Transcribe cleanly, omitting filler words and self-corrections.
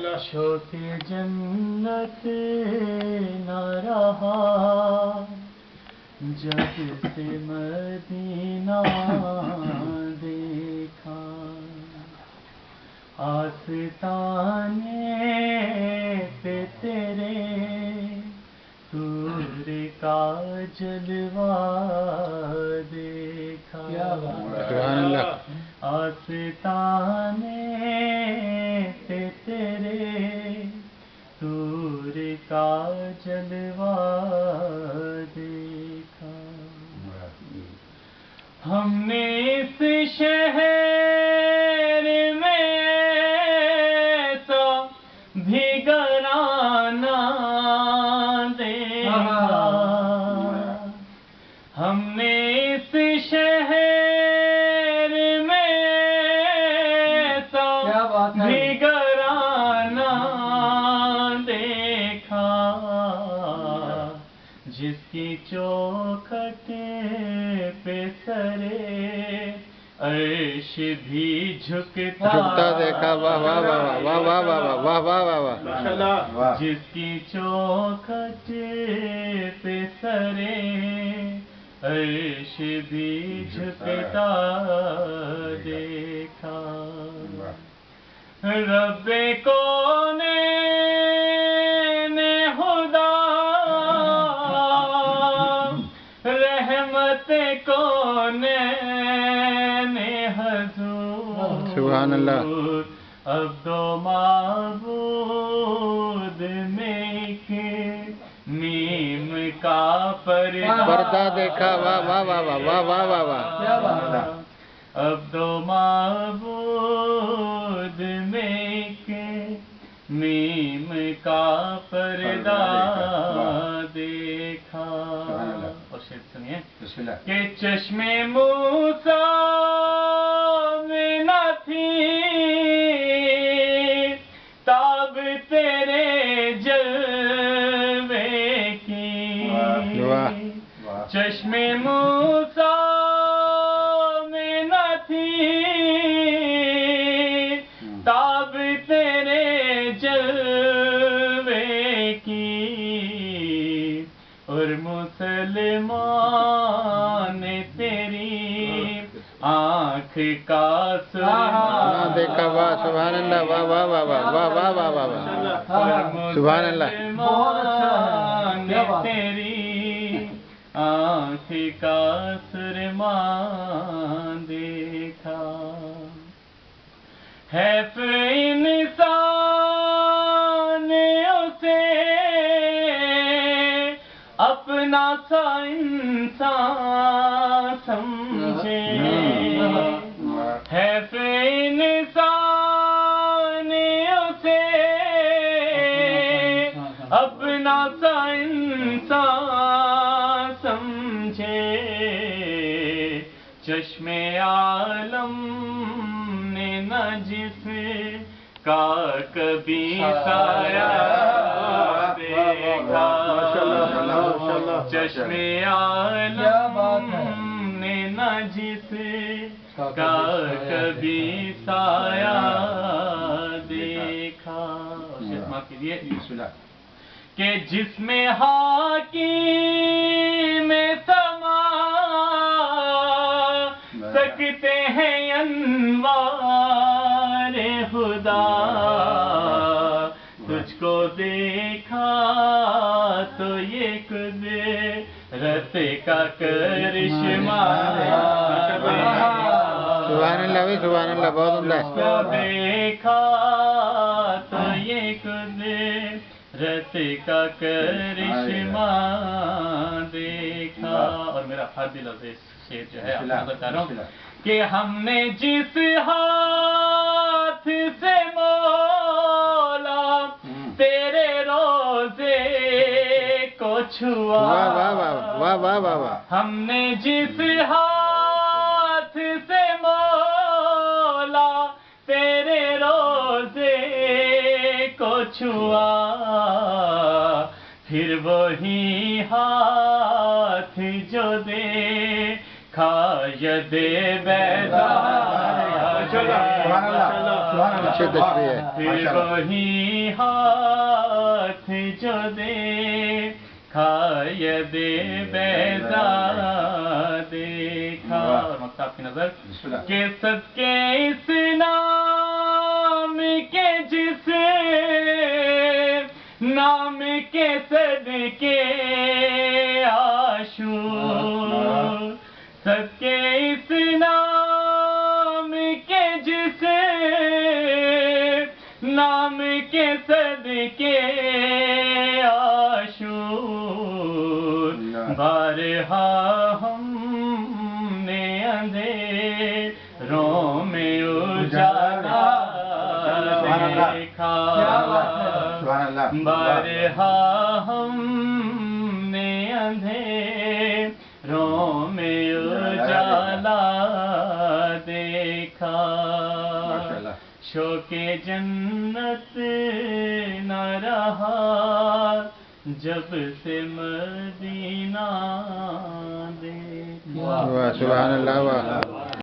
शौक जन्नत न रहा जब से मदीना देखा। आस्ताने पे तेरे सूर का जलवा देखा। आस्ताने पे तेरे सूर का जलवा देखा। हमने इस शहर में ऐसा भी घराना देखा। हमने इस शहर में ऐसा भी घराना देखा जिसकी चौखट पे सरे अर्श भी झुकता देखा। वाह वाह वाह वाह वाह वाह वाह वाह वाह वाह वाह। जिसकी चौखट पे सरे अर्श भी झुकता देखा। रब्बे कौने ने खुदा रहमत कौने ने हजूर। सुभान अल्लाह। अब दो माबूद में एक मीम का पर्दा देखा। वाह वाह वाह वाह वाह वाह वाह वाह। अब दो माबूद में एक मीम का पर्दा देखा। और शेर सुनिए कि चश्मे मूसा में न थी ताब तेरे जलवे की। चश्मे मूसा में न थी ताब तेरे जलवे की। और मुसलमान तेरी आँख का सुरमा देखा। वाह सुभान अल्लाह। वाह वाह वाह वाह वाह वाह वाह वाह वाह सुभान अल्लाह। मुसलमान तेरी आँख का सुरमा देखा। है इंसान उसे अपना सा इंसान समझे। है इंसान उसे अपना सा इंसान समझे। चश्मे आलम ने न जिस का कभी साया देखा। चश्मे आलम ने न जिस का कभी साया देखा। माफ कीजिए कि जिसमें हाकिम में समा सकते हैं अनवार खुदा। तुझको देखा तो ये कुदरत का करिश्मा। सुभान अल्लाह भी सुभान अल्लाह। बहुत उम्दा। तुझको देखा तो ये कुदरत का करिश्मा देखा। और मेरा हर दिल से शेर जो है आपको बता रहा हूँ कि हमने जिस हाथ से मौला तेरे रोजे को छुआ। वाह वाह वाह वाह वाह वाह वाह। हमने जिस हाथ से मौला तेरे रोजे को छुआ फिर वही हाथ जो दे खायदे बैदा اچھی تشریح ہے. پھر وہی ہاتھ جو دے کھاید بیضا دیکھا. اور مکتب کی نظر کہ صدقے اس نام کے جس نام کے صدقے عاشور. صدقے اس نام کے جس نام کے صدقے عاشور. بارہا ہم نے اندھیروں میں اجالا دیکھا. بارہا ہم نے اندھیروں میں اجالا دیکھا. شوق جنت نہ رہا جب سے مدینہ دیکھا. سبحان اللہ.